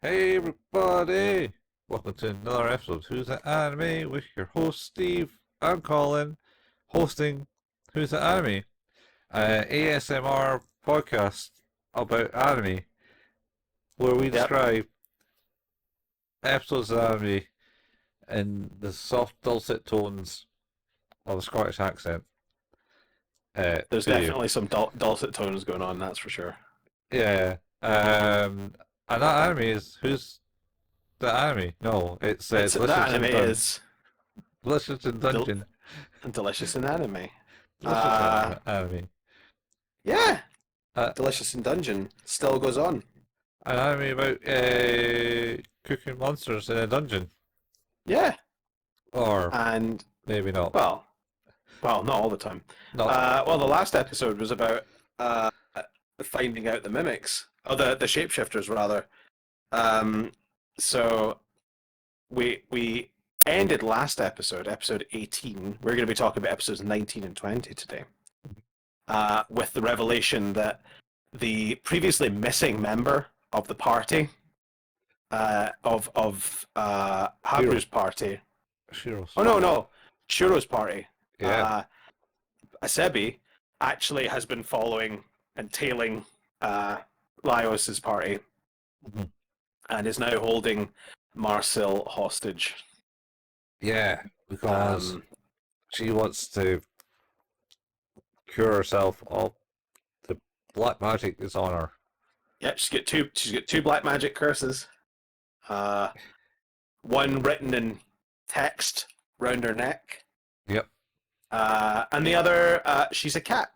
Hey everybody! Welcome to another episode of Who's That Anime with your host Steve and Colin hosting Who's That Anime, ASMR podcast about anime where we Yep. describe episodes of anime in the soft dulcet tones of a Scottish accent There's to you. definitely some dulcet tones going on, that's for sure. Yeah. And that anime is Who's the Anime? No, it's That Delicious anime and Done. is Delicious and del Dungeon. delicious in anime. Delicious Uh, anime. yeah, Uh, delicious in dungeon still goes on. an anime about cooking monsters in a dungeon. Yeah, Or and maybe not. well, not all the time. Not. Well, the last episode was about uh finding out the mimics, or the shapeshifters rather. Um, so we ended last episode, episode 18. We're going to be talking about episodes 19 and 20 today. With the revelation that the previously missing member of the party, of Haru's party. Shiro's. Oh no, Shuro's party. Yeah. Uh, Asebi actually has been following and tailing Laios's party, Mhm. and is now holding Marcel hostage. Yeah, because she wants to cure herself of the black magic that's on her. Yep, she's got two black magic curses. One written in text round her neck. Yep. And the other, she's a cat.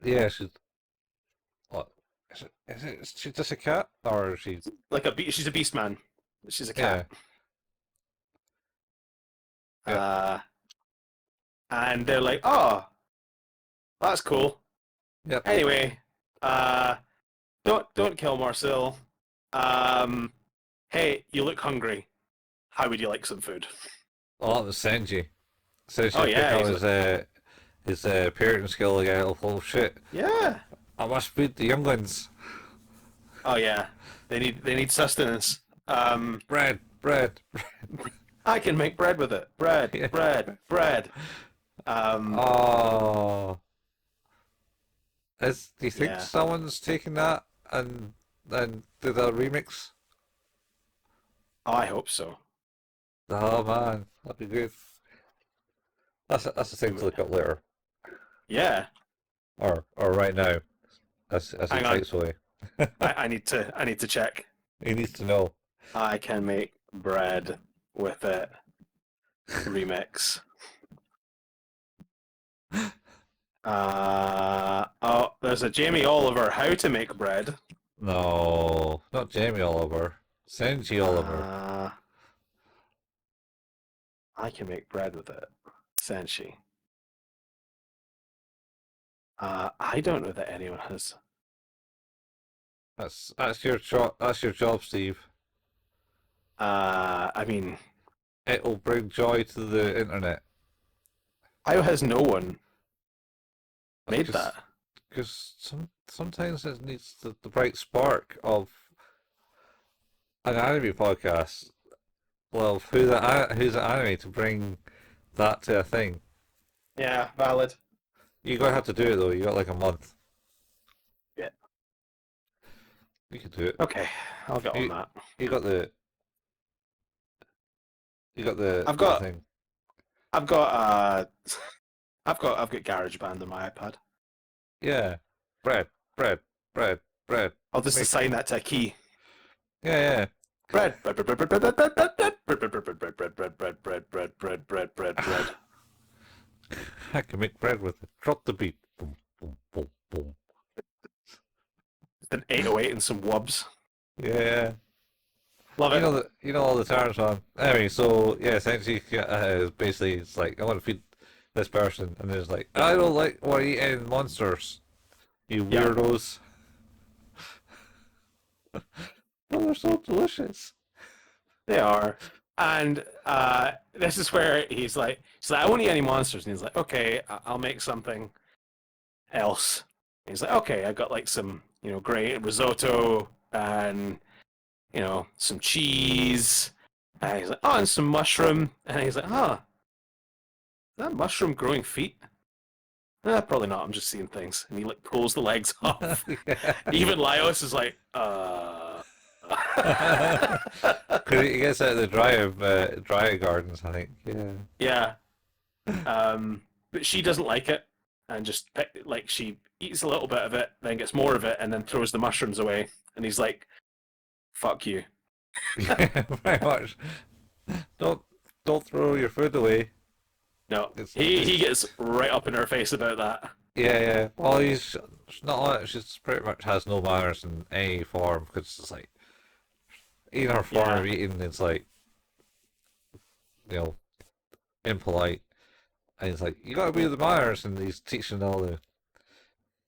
Yeah, she's. What? Is she just a cat? Or is she. She's a beast man. She's a Yeah. cat. Yeah. And they're like, oh, that's cool. Yep. Anyway, don't kill Marcel. Hey, you look hungry. How would you like some food? Oh, that was Senji. Senji Oh yeah, picked up his parenting skill again. Oh shit. yeah. I must feed the younglings. Oh yeah. They need sustenance. Bread, bread. I can make bread with it. Bread, Yeah. bread. Oh. Do you think Yeah. someone's taken that and then did a remix? Oh, I hope so. Oh man, that'd be good. That's the thing to look up later. Yeah. Or right now. As he Hang on. types away. I need to check. He needs to know. I can make bread with it. Remix. Oh, there's a Jamie Oliver How to Make Bread. No, not Jamie Oliver. Senji Oliver. I can make bread with it. Senshi. I don't know that anyone has. That's your job. That's your job, Steve. I mean, It'll bring joy to the internet. how has no one made Because that? sometimes it needs the bright spark of an anime podcast. Well, who's the anime to bring that to a thing? Yeah, valid. You're gonna have to do it though. You got like a month. Yeah. You can do it. Okay, I'll get on You, that. you got the. You got the. I've the got thing. I've got I've got GarageBand on my iPad. Yeah. Bread. Bread. Bread. Bread. I'll just Make- assign that to a key. Yeah. Bread, bread, bread, bread, bread, bread, bread, bread, bread, bread, bread, bread, bread, bread, bread, bread, bread, bread, bread, bread. Yeah. I can make bread with it. Drop the beat. Boom. Boom. Boom. Boom. An 808 and some wubs. Yeah. Love it. You know all the terms on. Anyway, so yeah, essentially, basically, it's like I want to feed this person, and there's like I don't like want to eat any monsters, you Yeah. weirdos. But they're so delicious. They are. And this is where he's like, I won't eat any monsters. And he's like, okay, I'll make something else. And he's like, okay, I got like some, great risotto, and some cheese. And he's like, oh, and some mushroom. And he's like, huh, is that mushroom growing feet? Probably not. I'm just seeing things. And he like pulls the legs off. Yeah. Even Laios is like, Because he gets out of the dryer gardens, I think. Yeah. yeah. But she doesn't like it, and just like she eats a little bit of it, then gets more of it, and then throws the mushrooms away. And he's like, "Fuck you." Yeah, very much. Don't don't throw your food away. No, It's he gets right up in her face about that. yeah, yeah. Well, he's not on it. She's pretty much has no manners in any form because it's like even her form Yeah. of eating is like you know impolite, and he's like you got to be the manners, and he's teaching all the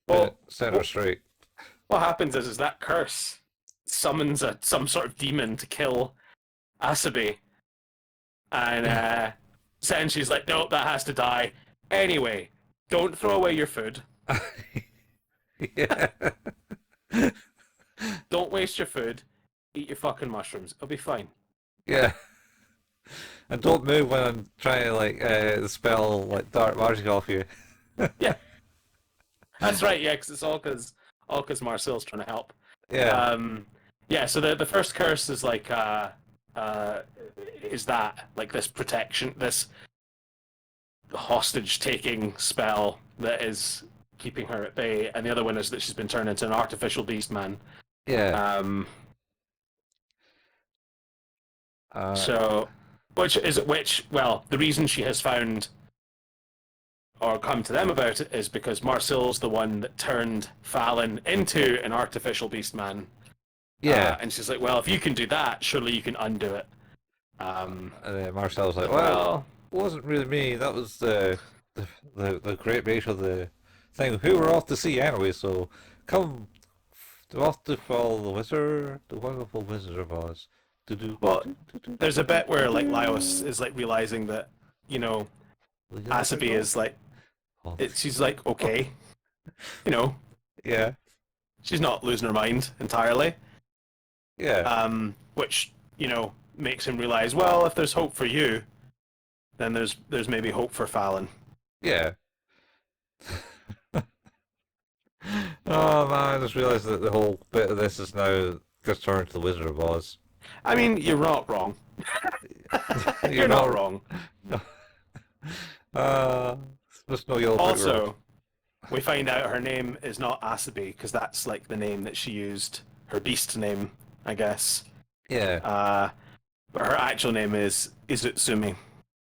Well, set her what, straight. what happens is that curse summons some sort of demon to kill Asabi, and then she's like, "Nope, that has to die." Anyway, don't throw away your food. Yeah, Don't waste your food. Eat your fucking mushrooms. It'll be fine. yeah. And don't move when I'm trying to like spell like dark magic off you. Yeah, that's right. Yeah, because it's all because Marcel's trying to help. Yeah, Yeah. So the first curse is like is that like this protection, this hostage taking spell that is keeping her at bay, and the other one is that she's been turned into an artificial beast man. yeah. Um, Uh, so which well, the reason she has found or come to them about it is because Marcel's the one that turned Fallon into an artificial beast man. yeah. And she's like, well, if you can do that, surely you can undo it. And then Marcel's like, Like, well, well, it wasn't really me. That was the great mate of the thing who we're off to see anyway. So come, we're off to follow the wizard, the wonderful Wizard of Oz. Do do well, do do do there's a do bit do where like Laios do. is like realizing that you know Will you let her Asabi go? is like Oh, she's like okay, you know yeah, she's not losing her mind entirely. yeah, Which makes him realize, well, if there's hope for you, then there's maybe hope for Fallon. yeah. Oh man, I just realised that the whole bit of this is now just turned to the Wizard of Oz. I mean, you're not wrong. You're You're not not. wrong. Uh, just no yellow brick road. Also, we find out her name is not Asabi because that's like the name that she used, her beast name, I guess. Yeah, Uh, but her actual name is Izutsumi.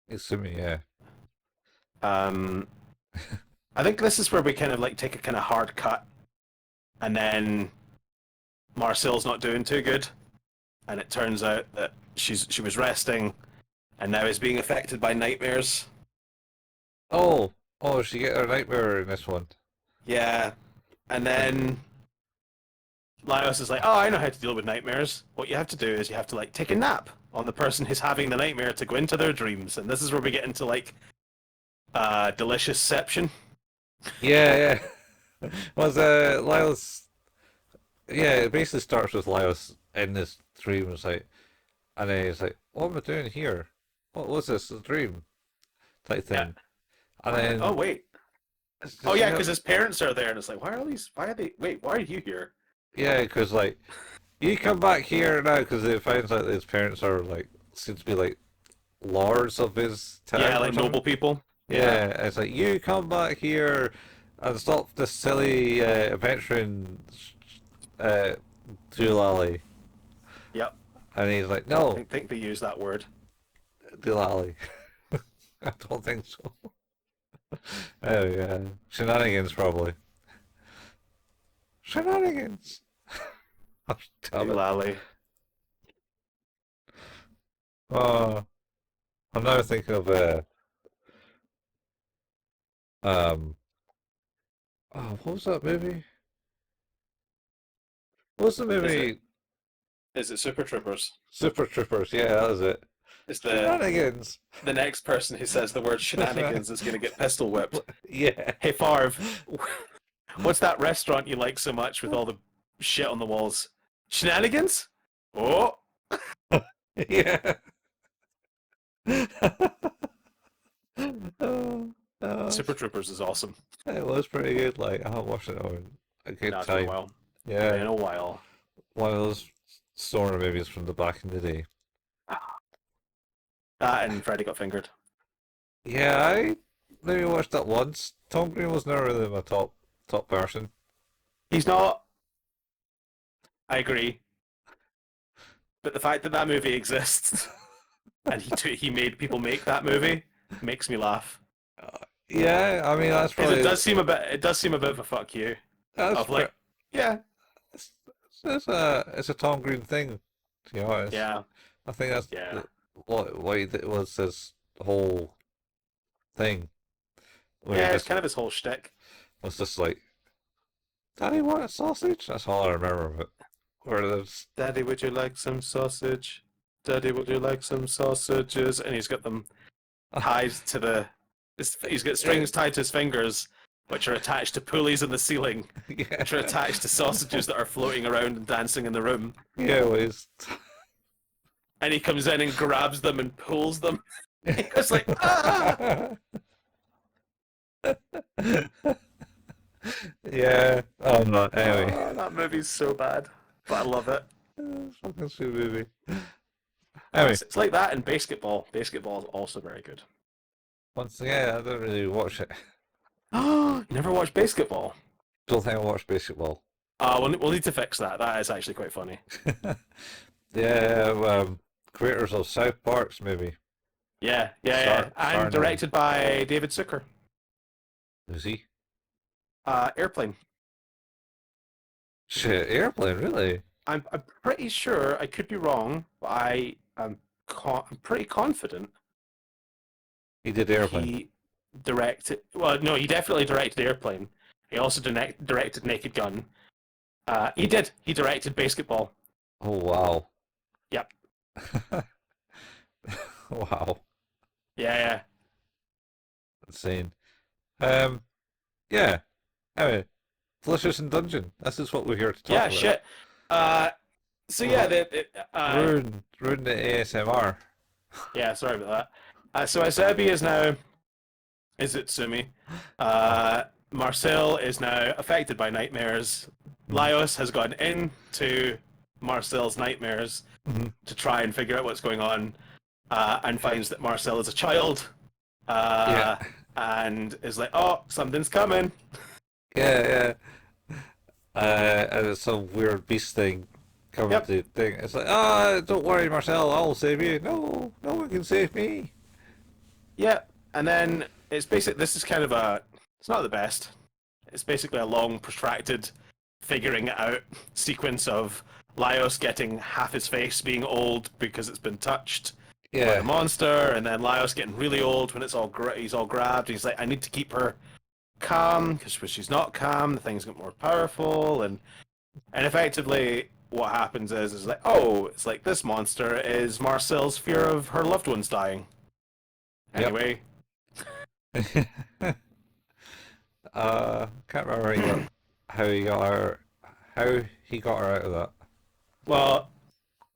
it's me. Yeah, Um, I think this is where we kind of like take a kind of hard cut, and then Marcel's not doing too good, and it turns out that she was resting, and now is being affected by nightmares. Oh, oh, she get her nightmare in this one. Yeah, and then Laios is like, "Oh, I know how to deal with nightmares. What you have to do is you have to like take a nap on the person who's having the nightmare to go into their dreams." And this is where we get into like Delicious-ception. Yeah, yeah. Was Lyle's? Yeah, it basically starts with Lyle's in this dream. It's like, and then he's like, "What am I doing here? What was this? A dream?" Type Yeah. thing. And Oh then, wait. Oh yeah, because his parents are there, and it's like, why are these? Why are they? Wait, why are you here? yeah, because like you come back here now because it finds out that his parents are like seem to be like lords of his town Yeah, or like something. noble people. Yeah. Yeah, it's like you come back here and stop this silly adventuring uh, doolally. Yep. And he's like, I no, think they use that word. doolally. I don't think so. Oh yeah, shenanigans probably. Shenanigans. Damn it. Doolally. Oh, I'm now thinking of um oh what was that movie? What was the Is it movie? is it Super Troopers? Super Troopers. Yeah, that was it. Is Shenanigans. the next person who says the word shenanigans is going to get pistol whipped? Yeah. Hey Farv, what's that restaurant you like so much with all the shit on the walls? Shenanigans? Oh, Yeah. Oh, oh, Super Troopers is awesome. it was pretty good. Like I haven't watched it in a good No, it's been a time. while. Yeah, Been a while. one of those stoner movies from the back in the day. That and Freddy Got Fingered. Yeah, I maybe watched that once. Tom Green was never really my top person. He's not. I agree. But the fact that that movie exists and he made people make that movie makes me laugh. Yeah, I mean Because it does seem a bit of a fuck you. that's Of like, yeah, it's, it's a Tom Green thing, to be honest. yeah, I think that's yeah. what he did was his whole thing, where he Yeah, it's just kind of his whole shtick. was just like, "Daddy, want a sausage?" That's all I remember of it. Where there's Daddy, would you like some sausage? Daddy, would you like some sausages? And he's got them tied to he's got strings tied to his fingers, which are attached to pulleys in the ceiling, yeah, which are attached to sausages that are floating around and dancing in the room. yeah, well, And he comes in and grabs them and pulls them. It's like, ah! yeah. Oh no. Anyway, Oh, that movie's so bad, but I love it. it's a fucking sweet movie. Anyway, It's like that and Basketball. Basketball is also very good. once again, I don't really watch it. Oh, you never watched Basketball? Don't think I watch basketball. We'll need to fix that. That is actually quite funny. Yeah, creators of South Park's maybe. Yeah, yeah, yeah. Start And starring directed by David Zucker. is he? Airplane. Shit, Airplane, really? I'm pretty sure, I could be wrong, but I'm pretty confident He did Airplane. he directed. Well, no, he definitely directed Airplane. He also directed Naked Gun. He did. He directed Basketball. Oh wow. Yep. Wow. Yeah, yeah. Insane. Um, yeah. Anyway, Delicious and Dungeon. This is what we're here to talk Yeah, about. shit. So yeah, Ruin the ASMR. yeah. Sorry about that. So Azabi is now Izutsumi. Marcel is now affected by nightmares. Laios has gone into Marcel's nightmares Mhm. to try and figure out what's going on, and finds that Marcel is a child, Yeah. and is like, "Oh, something's coming." Yeah, yeah. And it's some weird beast thing coming Yep. to thing. It's like, ah, don't worry, Marcel, I'll save you. No, no one can save me. Yeah, and then it's basic. This is kind of a. It's not the best. It's basically a long, protracted, figuring it out sequence of Laios getting half his face being old because it's been touched by the Yeah, monster, and then Laios getting really old when it's all he's all grabbed. He's like, I need to keep her calm because when she's not calm, the things get more powerful, and effectively what happens is like, oh, it's like this monster is Marcel's fear of her loved ones dying. yep. Anyway, Can't remember how he got her, how he got her out of that. well,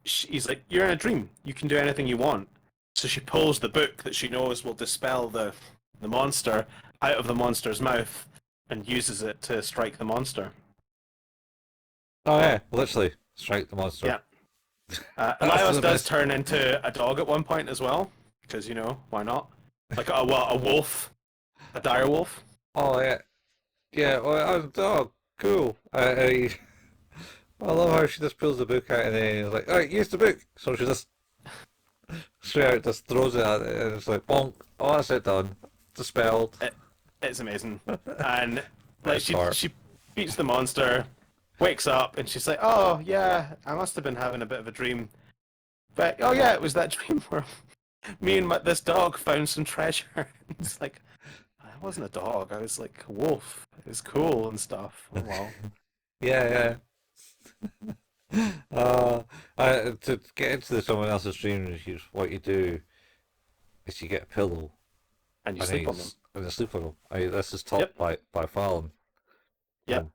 he's like, you're in a dream. You can do anything you want. So she pulls the book that she knows will dispel the monster out of the monster's mouth and uses it to strike the monster. Oh yeah, literally strike the monster. Yeah. That's Elias the does best. turn into a dog at one point as well, because, why not? Like a wolf, a dire wolf. Oh yeah, yeah. Well, I was a dog. Cool. I love how she just pulls the book out and then it's like, alright, use the book. So she just straight out just throws it at it and it's like, bonk. Oh, that's it done. Dispelled. It's amazing. And like Best part. she beats the monster, wakes up, and she's like, "Oh yeah, I must have been having a bit of a dream." But oh yeah, it was that dream where me and this dog found some treasure. It's like I wasn't a dog. I was like a wolf. It was cool and stuff. Oh wow. Yeah, yeah. To get into someone else's dream, what you do is you get a pillow And you and sleep on them. you sleep on them. This is taught Yep. by Fallon. Yep.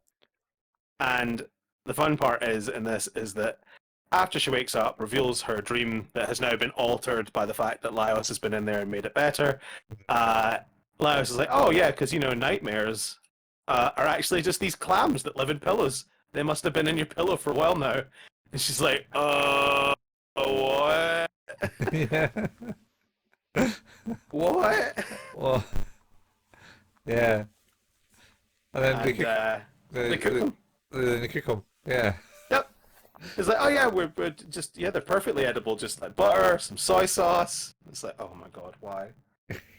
And the fun part is in this is that after she wakes up, reveals her dream that has now been altered by the fact that Laios has been in there and made it better. Laios is like, oh yeah, because nightmares are actually just these clams that live in pillows. They must have been in your pillow for a while now. And she's like, what? Yeah. What? Well, yeah. And then And they cook them. they cook them. Yeah. Yep. It's like, oh yeah, we're just they're perfectly edible, just like butter, some soy sauce. It's like, oh my god, why?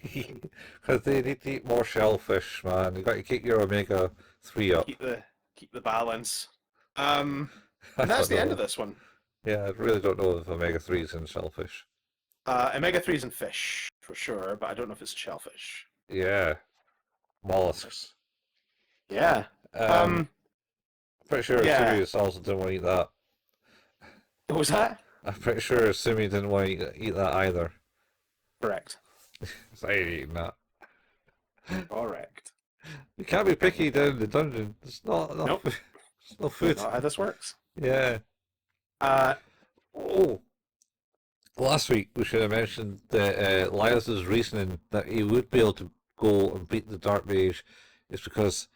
Because they need to eat more shellfish, man. You got to keep your omega-3 up. Keep the balance. I And that's don't the end know. of this one. Yeah, I really don't know if omega-3's in shellfish. Omega 3's in fish for sure, but I don't know if it's shellfish. Yeah, mollusks. Yeah. Um, pretty sure Yeah. Sumi also didn't want to eat that. What was that? I'm pretty sure Sumi didn't want to eat that either. Correct. So I ain't eating that. Correct. You can't be picky down in the dungeon. There's not enough. Nope. There's no food. Not how this works. Yeah. Uh, Oh, last week we should have mentioned that Laios' reasoning that he would be able to go and beat the Dark Mage is because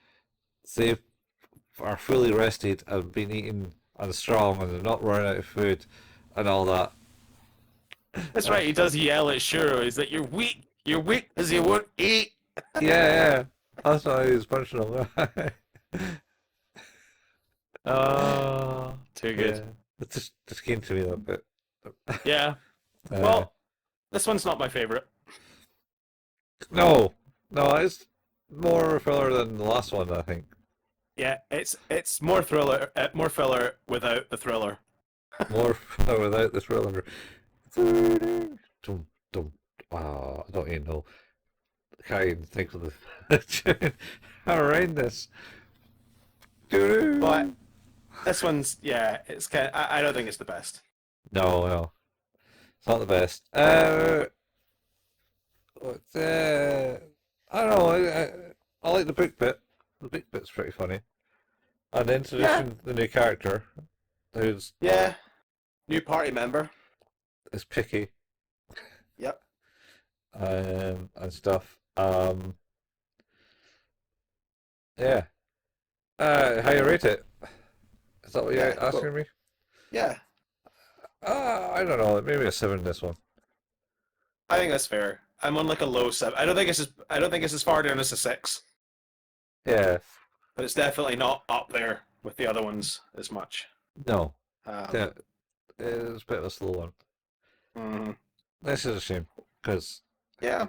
they are fully rested and been eating and strong and they're not running out of food and all that. that's right. He does yell at Shuro. He's like, "You're weak. You're weak because you won't eat." Yeah, that's why he was punching them. Oh, too good. Yeah, it just came to me that bit. Yeah. Uh, Well, this one's not my favorite. no, it's more filler than the last one, I think. Yeah, it's more more filler without the thriller. More filler without the thriller. Dum, dum. Wow, I don't even know. I can't even think of the tune. Horrendous. But this one's it's kind. I don't think it's the best. No, it's not the best. I don't know. I like the book bit. The book bit's pretty funny. And introducing the new character, who's Yeah, new party member. is picky, Yep. and stuff. Yeah. How you rate it? Is that what you're Yeah, asking me? Yeah, I don't know. Maybe a 7 this one. I think that's fair. I'm on like a low 7. I don't think it's as far down as a 6, Yeah. but it's definitely not up there with the other ones as much. No. Um, Yeah. It's a bit of a slow one. mhm. This is a shame because Yeah,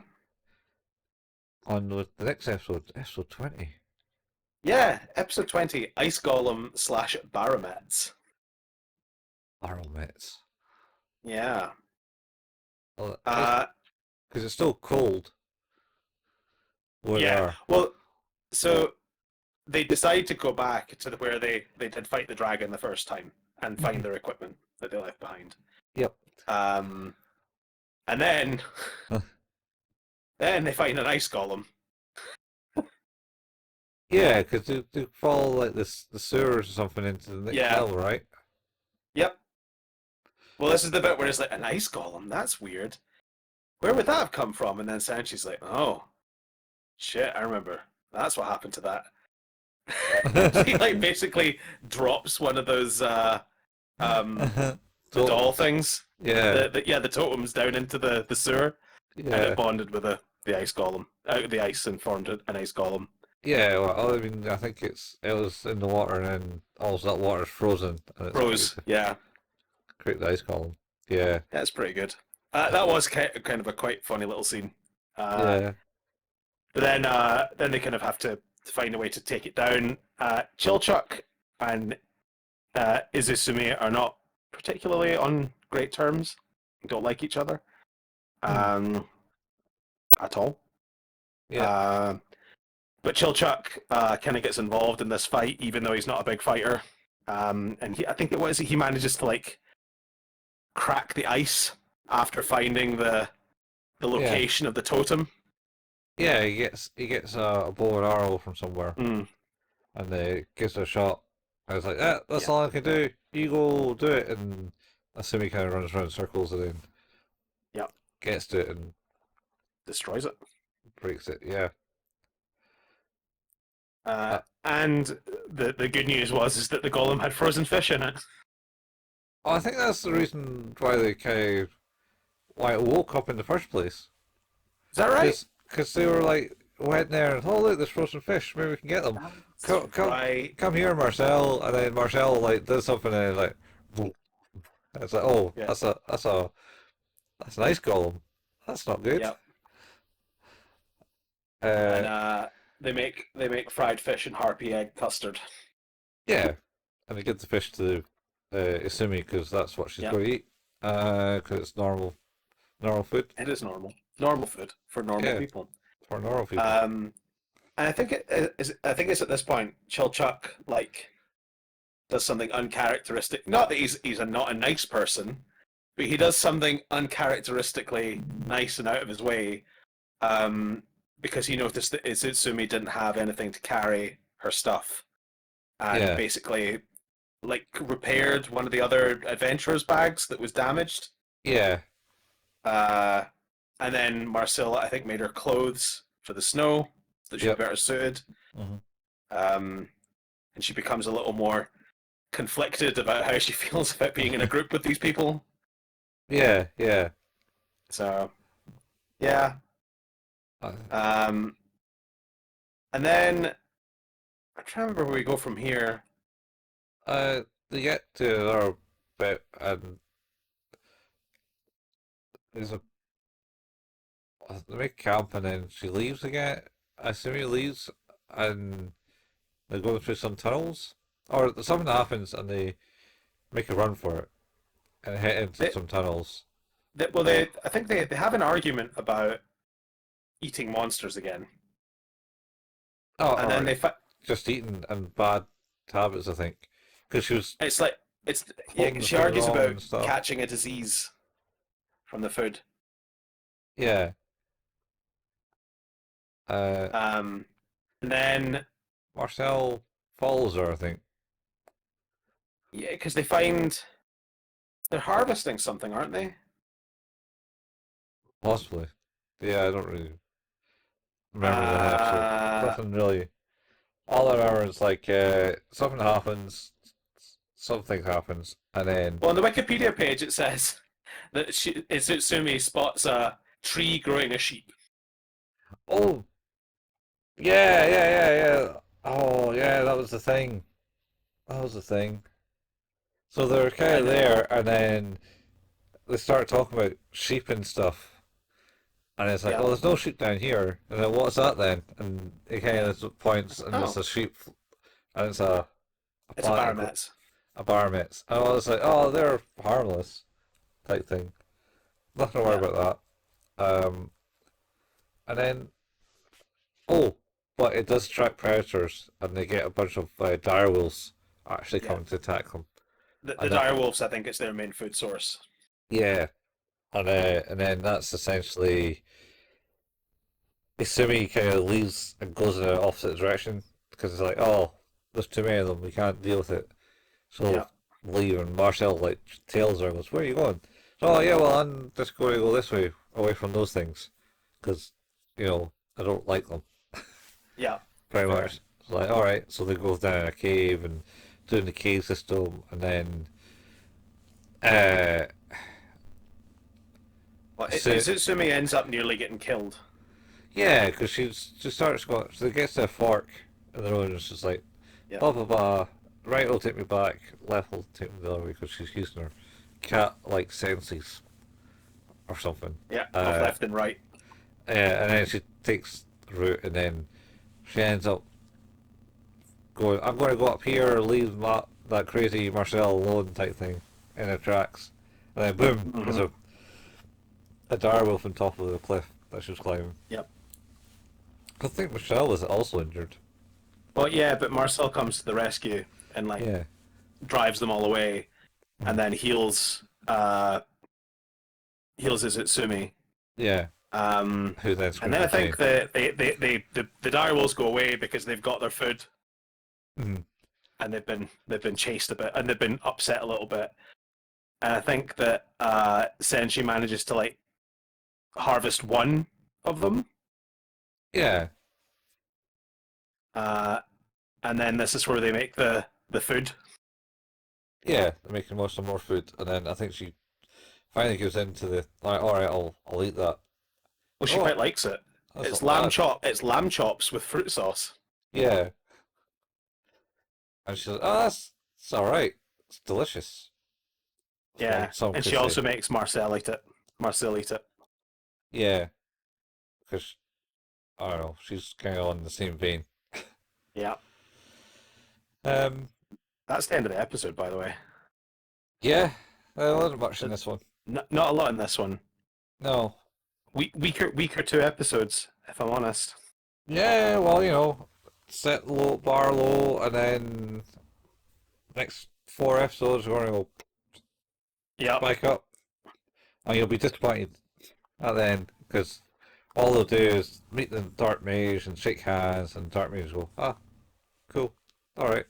on with the next episode, episode 20. yeah. Episode 20, Ice Golem / Baromet. Arrowmets. Yeah. Well, Uh, because it's still cold where they yeah. are. Well, so they decide to go back to where they did fight the dragon the first time and find their equipment that they left behind. Yep. And then Huh. then they find an ice golem. Yeah, because they follow like this the sewers or something into the next Yeah. level, right? Yep. Well, this is the bit where it's like an ice golem. That's weird. Where would that have come from? And then Sanchi's like, "Oh, shit! I remember. That's what happened to that." He like basically drops one of those the doll things. Yeah. The totems down into the sewer, and Yeah. it bonded with the ice golem out of the ice and formed an ice golem. Yeah, well, I mean, I think it was in the water and then also that water's frozen and it's Rose, yeah, create the ice column. Yeah. that's pretty good. That was kind of a quite funny little scene. Yeah. But then they kind of have to find a way to take it down. Chilchuck and Izusumi are not particularly on great terms. Don't like each other at all. Yeah. But Chilchuck kind of gets involved in this fight, even though he's not a big fighter. And I think he manages to like crack the ice after finding the location of the totem. Yeah, he gets a bow and arrow from somewhere Mm. and gives it a shot I was like, that's Yeah. all I can do. You go do it. And Asumi kind of runs around in circles and then Yeah. gets to it and Destroys it. breaks it. Yeah. Uh, Uh, and the good news is that the golem had frozen fish in it. I think that's the reason why they kind of, why it woke up in the first place. Is that right? Because they were like, went there and, oh, look, there's frozen fish. Maybe we can get them. That's Come, right. come here, Marcel. And then Marcel, like, does something and, like, boom. And it's like, oh, Yeah. that's a nice golem. That's not good. Yeah. And Uh, they make fried fish and harpy egg custard. yeah. And they give the fish to Isumi because that's what she's Yeah. going to eat. Because it's normal food. It is normal food for normal Yeah, people. for normal people. And I think I think it's at this point Chilchuck like does something uncharacteristic. Not that he's not a nice person, but he does something uncharacteristically nice and out of his way. Because he noticed that Izumi didn't have anything to carry her stuff, and Yeah, basically like repaired one of the other adventurers' bags that was damaged. yeah, Uh, and then Marcel, I think, made her clothes for the snow so that she'd yep. be better suited. Mhm. And she becomes a little more conflicted about how she feels about being in a group with these people. Yeah, yeah. So, yeah. Uh, Um, and then I'm trying to remember where we go from here. they get to another bit, and there's a they make camp, and then she leaves again. I assume he leaves, and they go through some tunnels, or something happens, and they make a run for it and hit into They, some tunnels. I think they have an argument about eating monsters again, Oh, and then or just eating and bad habits, I think, because she was it's like it's yeah. holding the She food argues wrong about and stuff. catching a disease from the food. Yeah. Uh, Um, and then Marcel follows her, I think. yeah, because they find they're harvesting something, aren't they? Possibly. Yeah, I don't really remember that episode. Uh, Nothing really. All I remember is like something happens, something happens, and then well, on the Wikipedia page it says that Izumi spots a tree growing a sheep. oh yeah. Oh yeah, that was the thing. That was the thing. So they're kind of And there, and then they start talking about sheep and stuff, and it's like, yeah, oh, there's no sheep down here. And then what's that then? And it kind of points, and it's oh, a sheep, and it's a it's a plant, baronet's. a bar mitts. And I was like, oh, they're harmless type thing. Nothing to worry Yeah, about that. And then, oh, but it does attract predators, and they get a bunch of dire wolves actually yeah. coming to attack them. The And that, dire wolves, I think, is their main food source. yeah, and then that's essentially Isumi kind of leaves and goes in the opposite direction because it's like, oh, there's too many of them, we can't deal with it. So Yeah, leave, and Marcel like tails her and goes, where are you going? Oh yeah, well I'm just going to go this way, away from those things, because I don't like them yeah, very fair. much. It's like, all right, so they go down a cave and doing the cave system, and then uh, Well, so Izumi ends up nearly getting killed. yeah, because she starts going, so it gets to a fork in the road, and it's just like Yeah, blah blah blah. Right will take me back, left will take me the other way because she's using her cat like senses or something. yeah, both Uh, left and right. yeah, and then she takes the route, and then she ends up going. I'm going to go up here, leave that crazy Marcel alone type thing in the tracks, and then boom, there's Hmm. a direwolf on top of the cliff that she was climbing. Yep. I think Michelle was also injured. Well, yeah, but Marcel comes to the rescue and like Yeah. drives them all away, and Mhm. then heals Izumi. Yeah. Um, Who then and screams then I in think pain. the dire wolves go away because they've got their food. Mhm. and they've been chased a bit, and they've been upset a little bit. And I think that Senshi manages to like harvest one of them, Yeah, uh, and then this is where they make the food. yeah, they're making more food, and then I think she finally gives in to the, all right, I'll eat that. Well, she Oh, quite likes it. that's It's not bad. It's lamb chops with fruit sauce. Yeah, and she says, oh, it's all right. It's delicious. Yeah, Some and could she say, also makes Marcel eat it. Marcel eat it. yeah, because I don't know, she's kind of on the same vein. Yeah, Um, that's the end of the episode, by the way. yeah, there wasn't much in Uh, this one. Not a lot in this one. No. Weaker two episodes, if I'm honest. Yeah, well, set low, bar low, and then next 4 episodes we're going to go Yep. spike up, and you'll be disappointed at the end because all they'll do is meet the Dark Mage and shake hands, and Dark Mage will go, ah, cool, all right.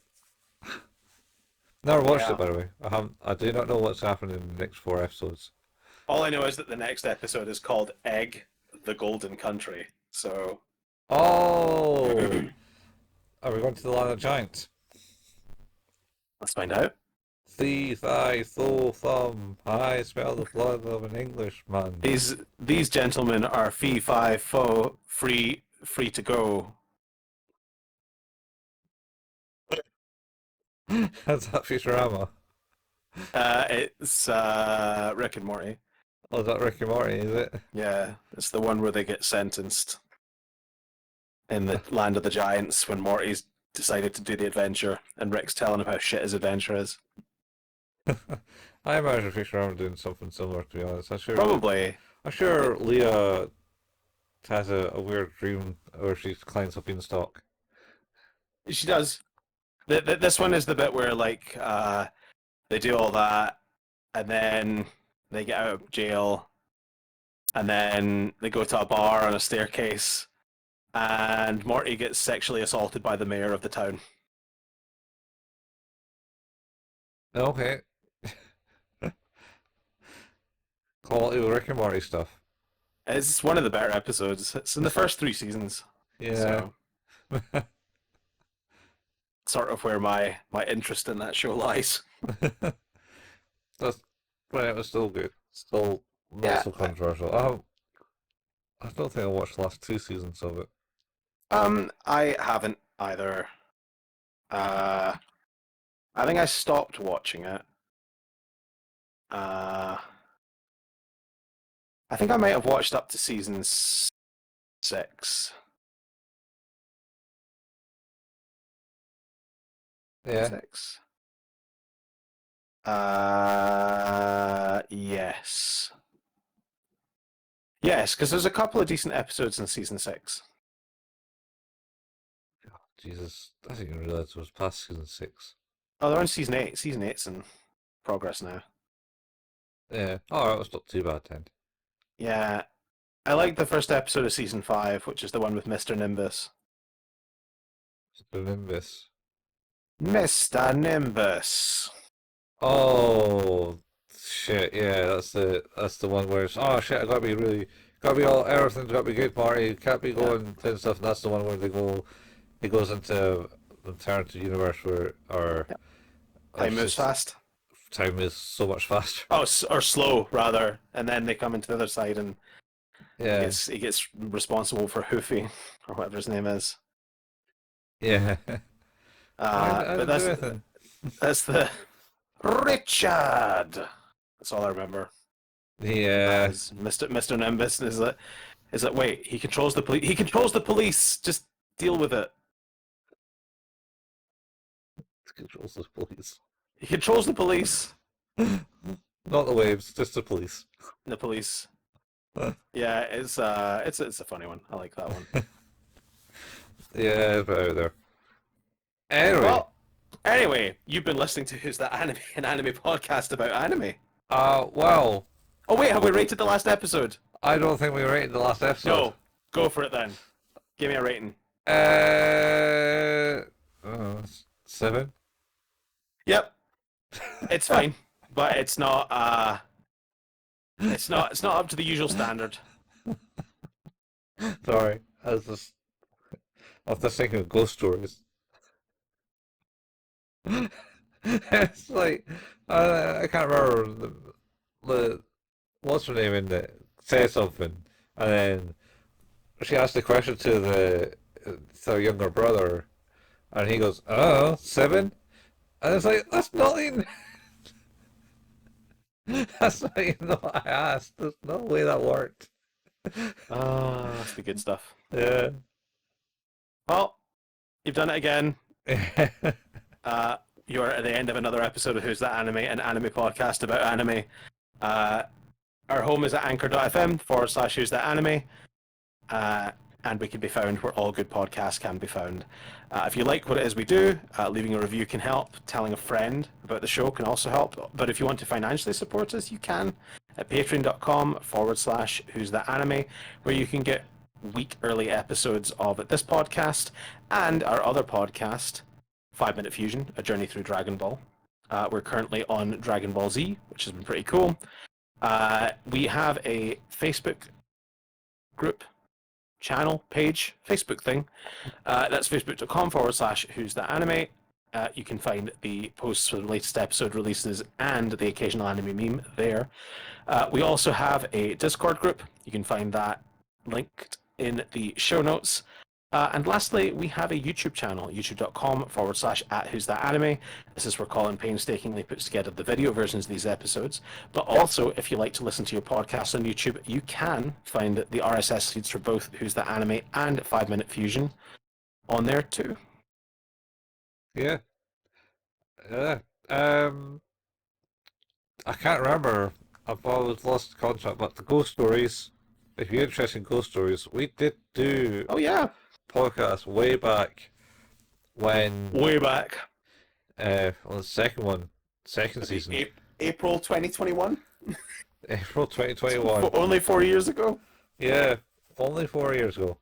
Never watched Yeah. it, by the way. I do not know what's happening in the next 4 episodes. All I know is that the next episode is called Egg, the Golden Country. So Oh, are we going to the Land of Giants? let's find out. Thee, thigh, thou, thumb, I smell the blood of an Englishman. These gentlemen are fee fi fo free to go. That's that Futurama. It's Rick and Morty. Oh, is that Rick and Morty, is it? Yeah, it's the one where they get sentenced in the land of the giants when Morty's decided to do the adventure and Rick's telling him how shit his adventure is. I imagine Futurama doing something similar, to be honest. Probably. I'm sure Leah has a weird dream where she climbs a beanstalk. She does. This one is the bit where like they do all that and then they get out of jail and then they go to a bar on a staircase and Morty gets sexually assaulted by the mayor of the town. Okay. Quality with Rick and Morty stuff. It's one of the better episodes. It's in the first 3 seasons. Yeah. So sort of where my interest in that show lies. That's, but it was still good. Still not Yeah. so controversial. I don't think I watched the last 2 seasons of it. I haven't either. I think I stopped watching it. I think I might have watched up to season 6. Yeah. 6. Yes. Yes, because there's a couple of decent episodes in season 6. Jesus, I didn't even realize it was past season 6. Oh, they're on season 8. Season 8's in progress now. Yeah. Oh, that was not too bad then. Yeah. I like the first episode of season 5, which is the one with Mr. Nimbus. The Nimbus. Mr. Nimbus. Oh shit! Yeah, that's the one where it's, oh shit! I gotta be all, everything's gotta be good, Marty. Can't be going and stuff. And that's the one where he goes into the alternative universe where Time moves fast. time is so much faster. Oh, or slow rather, and then they come into the other side, and Yeah, he gets responsible for Hoofy or whatever his name is. yeah. I But didn't do anything. that's the Richard. That's all I remember. Yeah, As Mr. Nimbus is that wait, he controls the police. He controls the police. Just deal with it. it controls the police. He controls the police. Not the waves, just the police. The police. Yeah, it's a funny one. I like that one. Yeah, but out there. Anyway, Well, anyway, you've been listening to Who's That Anime, an anime podcast about anime. well, Oh wait, have we rated the last episode? I don't think we rated the last episode. No, go for it then. Give me a rating. Uh, 7. Yep, it's fine, but it's not up to the usual standard. Sorry, I was just thinking of ghost stories. It's like I can't remember the what's her name in it said something, and then she asked the question to the younger brother, and he goes, "Oh, 7?" And it's like that's nothing. That's not even what I asked. There's no way that worked. Ah, that's the good stuff. Yeah. Well, you've done it again. Yeah. Uh, you're at the end of another episode of Who's That Anime, an anime podcast about anime. Uh, our home is at anchor.fm/ Who's That Anime. Uh, and we can be found where all good podcasts can be found. If you like what it is we do, leaving a review can help. Telling a friend about the show can also help. But if you want to financially support us, you can at patreon.com/ Who's That Anime, where you can get week early episodes of this podcast and our other podcast, 5 Minute Fusion, A Journey Through Dragon Ball. We're currently on Dragon Ball Z, which has been pretty cool. We have a Facebook group channel, page, Facebook thing. That's facebook.com/ Who's That Anime. You can find the posts for the latest episode releases and the occasional anime meme there. We also have a Discord group. You can find that linked in the show notes. And lastly, we have a YouTube channel, youtube.com/ Who's That Anime. This is where Colin painstakingly puts together the video versions of these episodes. But also, if you like to listen to your podcast on YouTube, you can find the RSS feeds for both Who's That Anime and 5 Minute Fusion on there too. Yeah. Yeah. I can't remember. I've always lost contact, but the ghost stories. If you're interested in ghost stories, we did do Oh yeah, podcasts way back when way back. on the second one, second Maybe season, April 2021, April 2021. only 4 years ago. Yeah, only 4 years ago.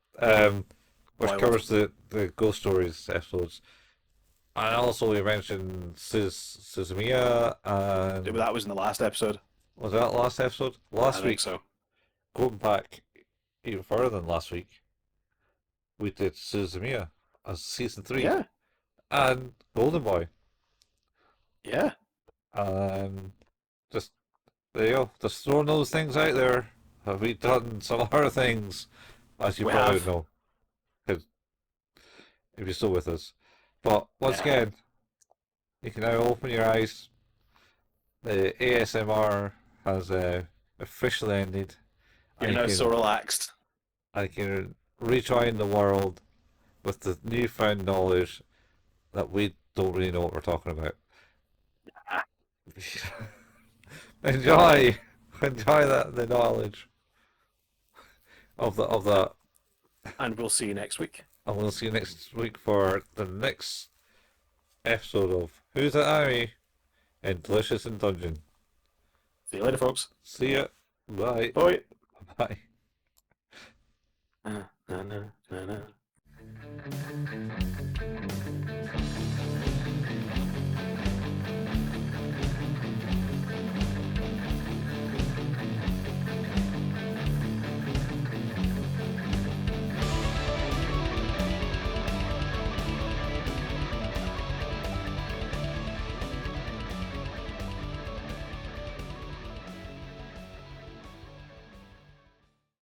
Which Wild. covers the ghost stories episodes. And also we mentioned Suzumiya and That was in the last episode. was that last episode? I Last think week, so. going back even further than last week, we did Suzumiya as season 3 Yeah, and Golden Boy. yeah. And just there you go, just throwing those things out there. Have we done some other things, as you We probably have. know, if you're still with us. But once Yeah. again, you can now open your eyes. The ASMR has officially ended. You're And now you so can, relaxed. and you can rejoin the world with the newfound knowledge that we don't really know what we're talking about. enjoy, enjoy the knowledge of that, And we'll see you next week. and we'll see you next week for the next episode of Who's That Anime in Delicious and Dungeon. See you later, folks. See ya. Bye. Bye. Bye. Na, na, na, na.